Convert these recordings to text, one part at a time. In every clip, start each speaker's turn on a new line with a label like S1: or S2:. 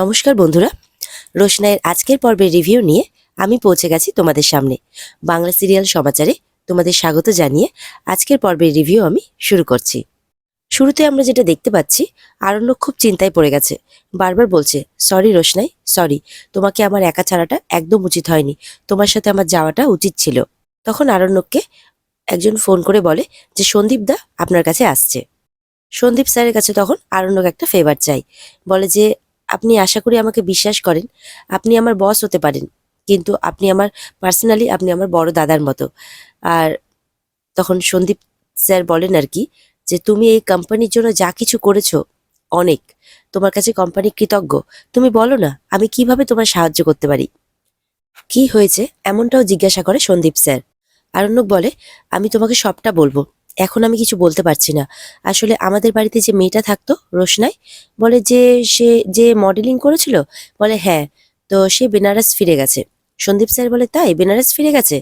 S1: নমস্কার বন্ধুরা, রোশনাইয়ের আজকের পর্বের রিভিউ নিয়ে আমি পৌঁছে গেছি তোমাদের সামনে। বাংলা সিরিয়াল সমাচারে তোমাদের স্বাগত জানিয়ে আজকের পর্বের রিভিউ আমি শুরু করছি। শুরুতে আমরা যেটা দেখতে পাচ্ছি, আরণ্যক খুব চিন্তায় পড়ে গেছে। বারবার বলছে, সরি রোশনাই, সরি, তোমাকে আমার একা ছাড়াটা একদম উচিত হয়নি, তোমার সাথে আমার যাওয়াটা উচিত ছিল। তখন আরণ্যককে একজন ফোন করে বলে যে সন্দীপ দা আপনার কাছে আসছে। সন্দীপ স্যারের কাছে তখন আরণ্যক একটা ফেভার চাই, বলে যে আপনি আশা করি আমাকে বিশ্বাস করেন, আপনি আমার বস হতে পারেন, কিন্তু আপনি আমার পার্সোনালি আপনি আমার বড় দাদার মতো। আর তখন সন্দীপ স্যার বলেন আর কি, যে তুমি এই কোম্পানির জন্য যা কিছু করেছো অনেক, তোমার কাছে কোম্পানি কৃতজ্ঞ, তুমি বলো না আমি কিভাবে তোমার সাহায্য করতে পারি। কি হয়েছে এমনটাও জিজ্ঞাসা করে সন্দীপ স্যার। আরণ্যক বলে, আমি তোমাকে সবটা বলবো, এখন আমি কিছু বলতে পারছি না। আসলে আমাদের বাড়িতে যে মেয়েটা থাকতো রোশনাই, বলে যে সে যে মডেলিং করেছিল, বলে হ্যাঁ, তো সে বেনারস ফিরে গেছে। সন্দীপ স্যার বলে, তাই বেনারস ফিরে গেছে?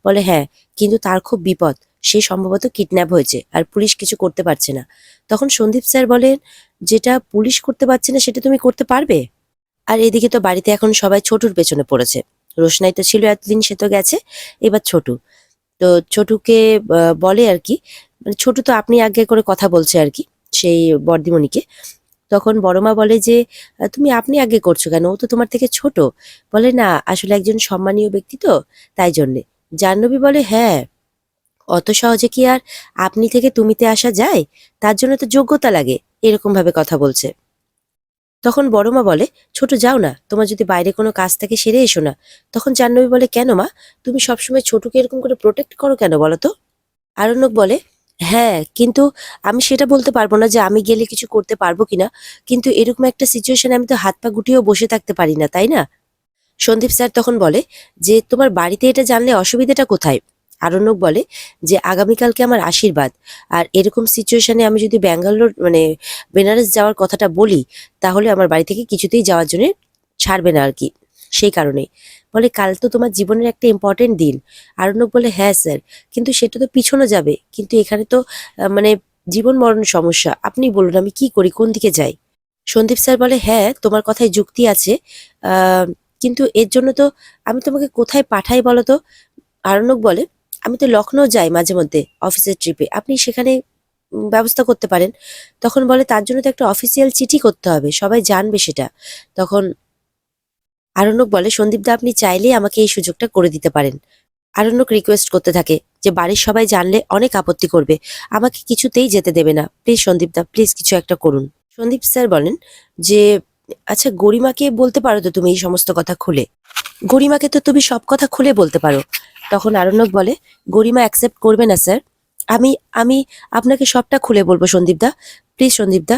S1: বলে হ্যাঁ, কিন্তু তার খুব বিপদ, সে সম্ভবত কিডন্যাপ হয়েছে আর পুলিশ কিছু করতে পারছে না। তখন সন্দীপ স্যার বলেন, যেটা পুলিশ করতে পারছে না সেটা তুমি করতে পারবে? আর এদিকে তো বাড়িতে এখন সবাই ছোটুর পেছনে পড়েছে। রোশনাই তো ছিল এতদিন, সে তো গেছে, এবার ছোটু। তো ছোটুকে বলে আর কি, মানে ছোটু তো আপনি আগে করে কথা বলছে আর কি সেই বর্দিমণিকে। তখন বড়মা বলে যে তুমি আপনি আগে করছো কেন, ও তো তোমার থেকে ছোট। বলে না, আসলে একজন সম্মানীয় ব্যক্তি তো, তাই জন্যে। জাহ্নবী বলে, হ্যাঁ, অত সহজে কি আর আপনি থেকে তুমিতে আসা যায়? তার জন্য তো যোগ্যতা লাগে। এরকম ভাবে কথা বলছে। তখন বড়মা বলে, ছোট যাও না, তোমার যদি বাইরে কোনো কাজ থাকে সেরে এসো না। তখন জাহ্নবী বলে, কেন মা, তুমি সবসময় ছোটকে এরকম করে প্রোটেক্ট করো কেন বলো তো? আরণ্যক বলে, হ্যাঁ, কিন্তু আমি সেটা বলতে পারবো না যে আমি গেলে কিছু করতে পারবো কিনা, কিন্তু এরকম একটা সিচুয়েশনে আমি তো হাত পা গুটিয়েও বসে থাকতে পারি না, তাই না? সন্দীপ স্যার তখন বলে যে তোমার বাড়িতে এটা জানলে অসুবিধাটা কোথায়? আরণ্যক বলে যে আগামীকালকে আমার আশীর্বাদ, আর এরকম সিচুয়েশনে আমি যদি ব্যাঙ্গালোর মানে বেনারস যাওয়ার কথাটা বলি, তাহলে আমার বাড়ি থেকে কিছুতেই যাওয়ার জন্য ছাড়বে না আর কি। সেই কারণেই বলে, কাল তো তোমার জীবনের একটা ইম্পর্টেন্ট দিন। আরণ্যক বলে, হ্যাঁ স্যার, কিন্তু সেটা তো পিছনে যাবে, কিন্তু এখানে তো মানে জীবন মরণ সমস্যা, আপনি বলুন আমি কি করি, কোন দিকে যাই? সন্দীপ স্যার বলে, হ্যাঁ তোমার কথায় যুক্তি আছে, আহ কিন্তু এর জন্য তো আমি তোমাকে কোথায় পাঠাই বলো তো? আরণ্যক বলে, আমি তো লখনৌ যাই মাঝে মধ্যে অফিসের ট্রিপে, আপনি সেখানে ব্যবস্থা করতে পারেন। তখন বলে, তার জন্য তো একটা অফিসিয়াল চিঠি করতে হবে, সবাই জানবে সেটা। তখন আরণ্যক বলে, সন্দীপদা আপনি চাইলেই আমাকে এই সুযোগটা করে দিতে পারেন। আরণ্যক রিকোয়েস্ট করতে থাকে যে বাড়ির সবাই জানলে অনেক আপত্তি করবে, আমাকে কিছুতেই যেতে দেবে না, প্লিজ সন্দীপদা, প্লিজ কিছু একটা করুন। সন্দীপ স্যার বলেন যে আচ্ছা, গরিমাকে বলতে পারো তো তুমি এই সমস্ত কথা খুলে? গরিমাকে তো তুমি সব কথা খুলে বলতে পারো। তখন আরণ্যক বলে, গরিমা অ্যাকসেপ্ট করবে না স্যার, আমি আমি আপনাকে সবটা খুলে বলবো সন্দীপদা, প্লিজ সন্দীপদা,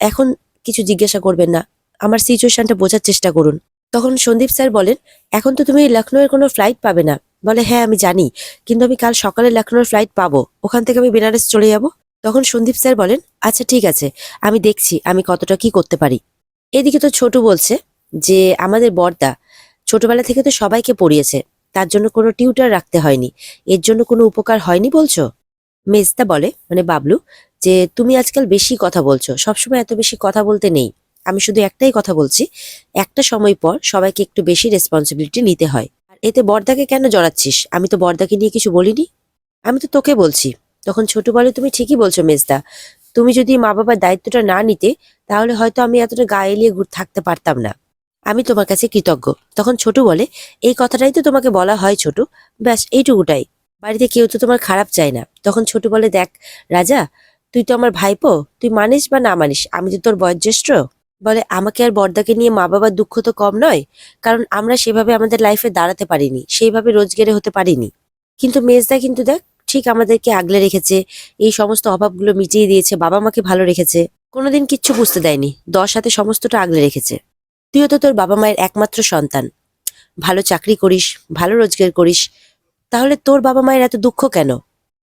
S1: এখন কিছু জিজ্ঞাসা করবেন না, আমার সিচুয়েশনটা বোঝার চেষ্টা করুন। তখন সন্দীপ স্যার বলেন, এখন তো তুমি লখনৌয়ের কোনো ফ্লাইট পাবে না। বলে, হ্যাঁ আমি জানি, কিন্তু আমি কাল সকালে লখনৌর ফ্লাইট পাবো, ওখান থেকে আমি বেনারস চলে যাব। তখন সন্দীপ স্যার বলেন, আচ্ছা ঠিক আছে, আমি দেখছি আমি কতটা কি করতে পারি। এদিকে তো ছোটু বলছে যে আমাদের বড়দা ছোটবেলা থেকে তো সবাইকে পড়িয়েছে, তার জন্য কোনো টিউটার রাখতে হয়নি, এর জন্য কোনো উপকার হয়নি বলছো? মেজদা বলে, মানে বাবলু, যে তুমি আজকাল বেশি কথা বলছো, সবসময় এত বেশি কথা বলতে নেই। আমি শুধু একটাই কথা বলছি, একটা সময় পর সবাইকে একটু বেশি রেসপন্সিবিলিটি নিতে হয়। আর এতে বড়দাকে কেন জড়াচ্ছিস? আমি তো বড়দাকে নিয়ে কিছু বলিনি, আমি তো তোকে বলছি। তখন ছোট বলে, তুমি ঠিকই বলছো মেজদা, তুমি যদি মা বাবার দায়িত্বটা না নিতে, তাহলে হয়তো আমি এতটা গায়ে এলিয়ে থাকতে পারতাম না। আমি তোমার কাছে কৃতজ্ঞ। তখন ছোট বলে, এই কথাটাই তো তোমাকে বলা হয় ছোট, ব্যাস এইটুকুটাই, বাড়িতে কেউ তো তোমার খারাপ চায় না। তখন ছোট বলে, দেখ রাজা, তুই তো আমার ভাইপো, তুই মানিস বা না মানিস, আমি তো তোর বয়োজ্যেষ্ঠ। বলে, আমাকে আর বড়দাকে নিয়ে মা বাবার দুঃখ তো কম নয়, কারণ আমরা সেভাবে আমাদের লাইফে দাঁড়াতে পারিনি, সেইভাবে রোজগারে হতে পারিনি। কিন্তু মেজদা কিন্তু দেখ, ঠিক আমাদেরকে আগলে রেখেছে, এই সমস্ত অভাবগুলো মিটিয়ে দিয়েছে, বাবা মাকে ভালো রেখেছে, কোনোদিন কিচ্ছু বুঝতে দেয়নি, 10 হাতে সমস্তটা আগলে রেখেছে। তুইও তো তোর বাবা মায়ের একমাত্র সন্তান, ভালো চাকরি করিস, ভালো রোজগার করিস, তাহলে তোর বাবা মায়ের এত দুঃখ কেন?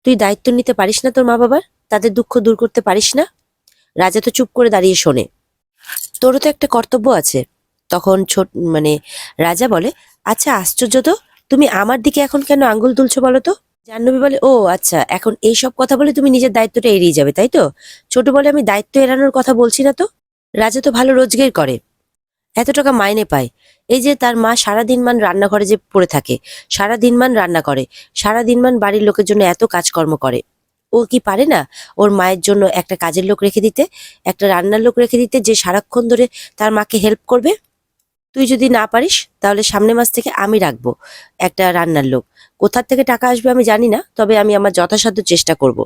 S1: তুই দায়িত্ব নিতে পারিস না তোর মা বাবার, তাদের দুঃখ দূর করতে পারিস না? রাজা তো চুপ করে দাঁড়িয়ে শোনে। তোরও তো একটা কর্তব্য আছে। তখন ছোট মানে রাজা বলে, আচ্ছা আশ্চর্য তো, তুমি আমার দিকে এখন কেন আঙ্গুল তুলছো বলো তো? জাহ্নবী বলে, ও আচ্ছা, এখন এই সব কথা বলে তুমি নিজের দায়িত্বটা এড়িয়ে যাবে, তাই তো? ছোট বলে, আমি দায়িত্ব এড়ানোর কথা বলছি না তো, রাজা তো ভালো রোজগার করে, এত টাকা মাইনে পায়। এই যে তার মা সারাদিন রান্নাঘরে যে পড়ে থাকে, সারাদিন রান্না করে, সারাদিন বাড়ির লোকের জন্য এত কাজকর্ম করে, ও কি পারে না ওর মায়ের জন্য একটা কাজের লোক রেখে দিতে, একটা রান্নার লোক রেখে দিতে যে সারাক্ষণ ধরে তার মাকে হেল্প করবে? তুই যদি না পারিস তাহলে সামনের মাস থেকে আমি রাখবো একটা রান্নার লোক। কোথার থেকে টাকা আসবে আমি জানি না, তবে আমি আমার যথাসাধ্য চেষ্টা করব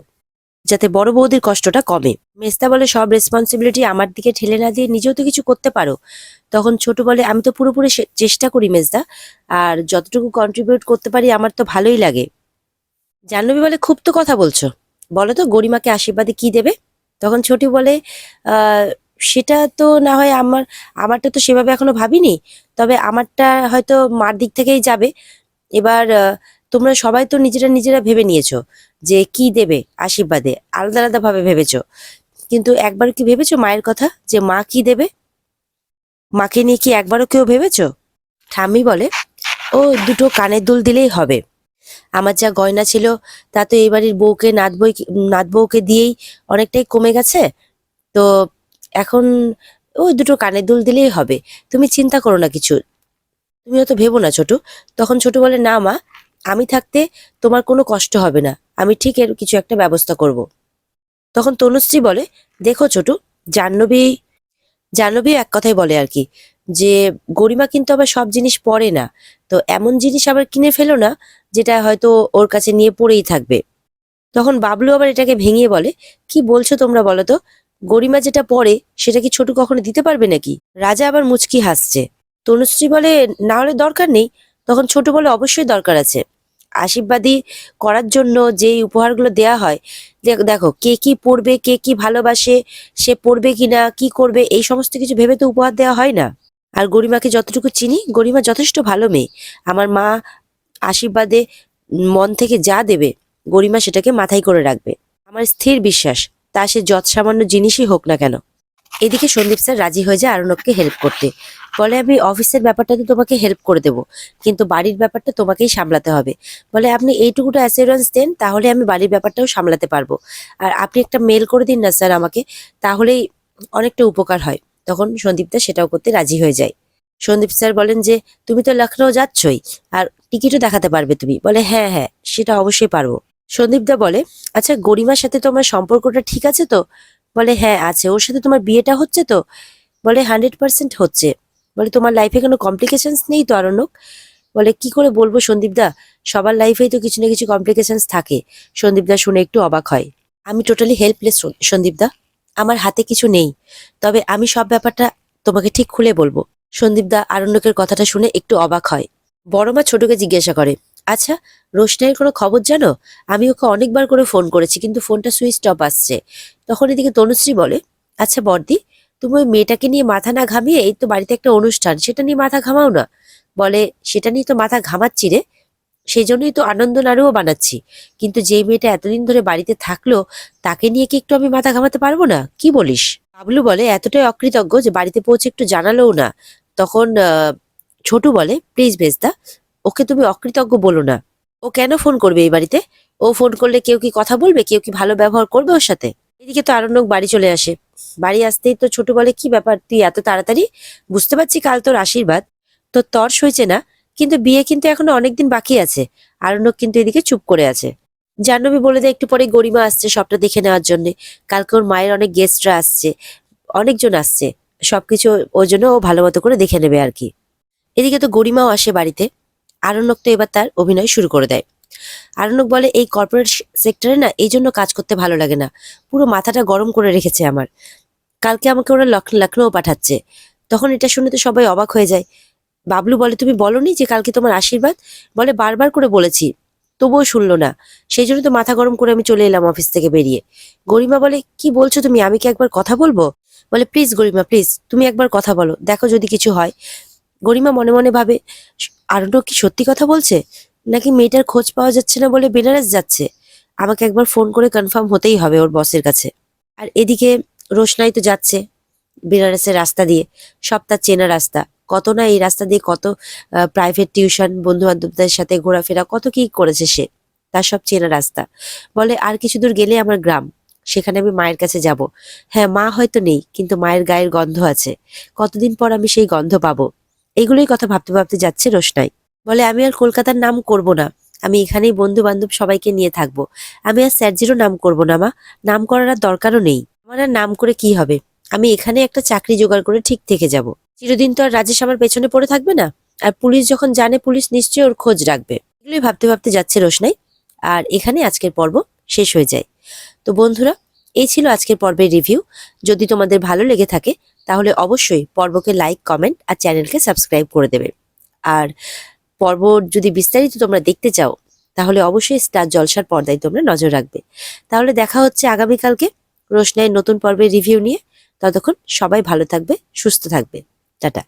S1: যাতে বড় বৌদির কষ্টটা কমে। মেজদা বলে, সব রেসপন্সিবিলিটি আমার দিকে ঠেলে না দিয়ে নিজেও তো কিছু করতে পারো। তখন ছোট বলে, আমি তো পুরোপুরি চেষ্টা করি মেজদা, আর যতটুকু কন্ট্রিবিউট করতে পারি আমার তো ভালোই লাগে। জাহ্নবী বলে, খুব তো কথা বলছো, বলো তো গরিমাকে আশীর্বাদে কি দেবে? তখন ছোটি বলে, আহ সেটা তো না হয় আমারটা তো সেভাবে এখনো ভাবিনি, তবে আমারটা হয়তো মার দিক থেকেই যাবে। এবার তোমরা সবাই তো নিজেরা নিজেরা ভেবে নিয়েছো যে কি দেবে আশীর্বাদে, আলাদা আলাদা ভাবে ভেবেছো, কিন্তু একবার কি ভেবেছো মায়ের কথা, যে মা কি দেবে? মাকে নিয়ে কি একবারও কেউ ভেবেছো? ঠাম্মি বলে, ও দুটো কানের দুল দিলেই হবে। আমার যা গয়না ছিল তা তো এই বাড়ির বউকে নাত বউকে দিয়েই অনেকটাই কমে গেছে। তো এখন ওই দুটো কানের দুল দিলেই হবে, তুমি চিন্তা করো না কিছু, তুমি অত ভেবো না ছোট। তখন ছোট বলে, না মা, আমি থাকতে তোমার কোনো কষ্ট হবে না, আমি ঠিক এর কিছু একটা ব্যবস্থা করব। তখন তনুশ্রী বলে, দেখো ছোট, জাহ্নবী জাহ্নবী এক কথাই বলে আর কি, যে গরিমা কিন্তু আবার সব জিনিস পরে না, তো এমন জিনিস আবার কিনে ফেলো না যেটা হয়তো ওর কাছে নিয়ে পড়েই থাকবে। তখন বাবলু আবার এটাকে ভেঙিয়ে বলে, কি বলছো তোমরা বলো তো, গরিমা যেটা পরে সেটা কি ছোট কখনো দিতে পারবে নাকি? রাজা আবার মুচকি হাসছে। তনুশ্রী বলে, না হলে দরকার নেই। তখন ছোট বলে, অবশ্যই দরকার আছে। আশীর্বাদী করার জন্য যেই উপহারগুলো দেয়া হয়, দেখো কে কি পড়বে, কে কি ভালোবাসে, সে পড়বে কিনা, কি করবে, এই সমস্ত কিছু ভেবে তো উপহার দেওয়া হয় না। আর গরিমাকে যতটুকু চিনি, গরিমা যথেষ্ট ভালো মেয়ে। আমার মা আশীর্বাদে মন থেকে যা দেবে গরিমা সেটাকে মাথায় করে রাখবে, আমার স্থির বিশ্বাস, তা সে যৎ সামান্য জিনিসই হোক না কেন। এদিকে সন্দীপ স্যার রাজি হয়ে যায় আরণ্যককে হেল্প করতে। বলে, আমি অফিসের ব্যাপারটাতে তোমাকে হেল্প করে দেবো, কিন্তু বাড়ির ব্যাপারটা তোমাকেই সামলাতে হবে। বলে, আপনি এইটুকুটা অ্যাসিওরেন্স দেন, তাহলে আমি বাড়ির ব্যাপারটাও সামলাতে পারবো। আর আপনি একটা মেল করে দিন না স্যার আমাকে, তাহলেই অনেকটা উপকার হয়। তখন সন্দীপ দা সেটাও করতে রাজি হয়ে যায়। সন্দীপ স্যার বলেন যে, তুমি তো লখনৌ যাচ্ছই, আর টিকিটও দেখাতে পারবে তুমি? বলে, হ্যাঁ হ্যাঁ, সেটা অবশ্যই পারবো। সন্দীপ দা বলে, আচ্ছা গরিমার সাথে তোমার সম্পর্কটা ঠিক আছে তো? বলে, হ্যাঁ আছে। ওর সাথে তোমার বিয়েটা হচ্ছে তো? বলে, 100% হচ্ছে। বলে, তোমার লাইফে কোনো কমপ্লিকেশনস নেই তো আরণ্যক? বলে, কি করে বলবো সন্দীপ দা, সবার লাইফেই তো কিছু না কিছু কমপ্লিকেশনস থাকে। সন্দীপ দা শুনে একটু অবাক হয়। আমি টোটালি হেল্পলেস সন্দীপ দা, আমার হাতে কিছু নেই, তবে আমি সব ব্যাপারটা তোমাকে ঠিক খুলে বলবো। সন্দীপ দা আরণ্যকের কথাটা শুনে একটু অবাক হয়। বড় মা ছোটকে জিজ্ঞাসা করে, আচ্ছা রোশনাইয়ের কোনো খবর জানো? আমি ওকে অনেকবার করে ফোন করেছি, কিন্তু ফোনটা সুইচ অফ আসছে। তখন এদিকে তনুশ্রী বলে, আচ্ছা বর্দি, তুমি ওই মেয়েটাকে নিয়ে মাথা না ঘামিয়ে এই তো বাড়িতে একটা অনুষ্ঠান, সেটা নিয়ে মাথা ঘামাও না। বলে, সেটা নিয়ে তো মাথা ঘামাচ্ছি রে, সেই জন্যই তো আনন্দ নাড়ুও বানাচ্ছি, কিন্তু যেই মেয়েটা এতদিন ধরে বাড়িতে থাকলো তাকে নিয়ে কি একটু আমি মাথা ঘামাতে পারবো না? কি বলিস? বাবলু বলে, এতটাই অকৃতজ্ঞ যে বাড়িতে পৌঁছে একটু জানালোও না। তখন ছোটু বলে, প্লিজ বেজদা, ওকে তুমি অকৃতজ্ঞ বলো না। ও কেন ফোন করবে এই বাড়িতে? ও ফোন করলে কেউ কি কথা বলবে, কেউ কি ভালো ব্যবহার করবে ওর সাথে? এদিকে তো আরণ্যক বাড়ি চলে আসে। বাড়ি আসতেই তো ছোট বলে, কি ব্যাপার তুই এত তাড়াতাড়ি? বুঝতে পারছি কাল তোর আশীর্বাদ, তোর তর্স হয়েছে না, কিন্তু বিয়ে কিন্তু এখনো অনেকদিন বাকি আছে। আরণ্যক কিন্তু এদিকে চুপ করে আছে। জাহ্নবী বলে দেয়, একটু পরে গরিমা আসছে সবটা দেখে নেওয়ার জন্য, কালকে ওর মায়ের অনেক গেস্টরা আসছে, অনেকজন আসছে, সবকিছু ওর জন্য ও ভালো মতো করে দেখে নেবে আর কি। এদিকে তো গরিমাও আসে বাড়িতে। আরণ্যক তো এবার তার অভিনয় শুরু করে দেয়। আরণ্যক বলে, এই কর্পোরেট সেক্টরে না এই জন্য কাজ করতে ভালো লাগে না, পুরো মাথাটা গরম করে রেখেছে আমার। কালকে আমাকে ওরা লখনৌ পাঠাচ্ছে। তখন এটা শুনে তো সবাই অবাক হয়ে যায়। বাবলু বলে, তুমি বলনি যে কালকে তোমার আশীর্বাদ? বলে, বারবার করে বলেছি, তবুও শুনলো না, সেই জন্য তো মাথা গরম করে আমি চলে এলাম অফিস থেকে বেরিয়ে। গরিমা বলে, কি বলছো তুমি, আমি কি একবার কথা বলবো? বলে, প্লিজ গরিমা প্লিজ, তুমি একবার কথা বলো, দেখো যদি কিছু হয়। গরিমা মনে মনে ভাবে, আরণ্যক কি সত্যি কথা বলছে, নাকি মেয়েটার খোঁজ পাওয়া যাচ্ছে না বলে বেনারস যাচ্ছে? আমাকে একবার ফোন করে কনফার্ম হতেই হবে ওর বসের কাছে। আর এদিকে রোশনাই তো যাচ্ছে বেনারসের রাস্তা দিয়ে, সব তার চেনা রাস্তা। কত না এই রাস্তা দিয়ে কত প্রাইভেট টিউশন, বন্ধু বান্ধবদের সাথে ঘোরাফেরা, কত কি করেছে সে, তার সব চেনা রাস্তা। বলে, আর কিছু দূর গেলে আমার গ্রাম, সেখানে আমি মায়ের কাছে যাব। হ্যাঁ, মা হয়তো নেই, কিন্তু মায়ের গায়ের গন্ধ আছে। কতদিন পর আমি সেই গন্ধ পাবো। এইগুলোই কথা ভাবতে ভাবতে যাচ্ছে রোশনাই। বলে আমি আর কলকাতার নাম করব না, আমি এখানেই বন্ধু বান্ধব সবাইকে নিয়ে থাকবো। আমি আর স্যারজিরও নাম করব না মা, নাম করার আর দরকারও নেই। আমার আর নাম করে কি হবে, আমি এখানে একটা চাকরি জোগাড় করে ঠিক থেকে যাব। চিরদিন তো আর রাজেশ আমার পেছনে পড়ে থাকবে না। আর পুলিশ যখন জানে, পুলিশ নিশ্চয়ই ওর খোঁজ রাখবে। এগুলোই ভাবতে ভাবতে যাচ্ছে রোশনাই। আর এখানে আজকের পর্ব শেষ হয়ে যায়। তো বন্ধুরা, এই ছিল আজকের পর্বের রিভিউ। যদি তোমাদের ভালো লেগে থাকে তাহলে অবশ্যই পর্বকে লাইক, কমেন্ট আর চ্যানেলকে সাবস্ক্রাইব করে দেবে। আর পর্ব যদি বিস্তারিত তোমরা দেখতে চাও তাহলে অবশ্যই স্টার জলসার পর্দায় তোমরা নজর রাখবে। তাহলে দেখা হচ্ছে আগামীকালকে রোশনাইয়ের নতুন পর্বের রিভিউ নিয়ে। ততক্ষণ সবাই ভালো থাকবে, সুস্থ থাকবে। টাটা।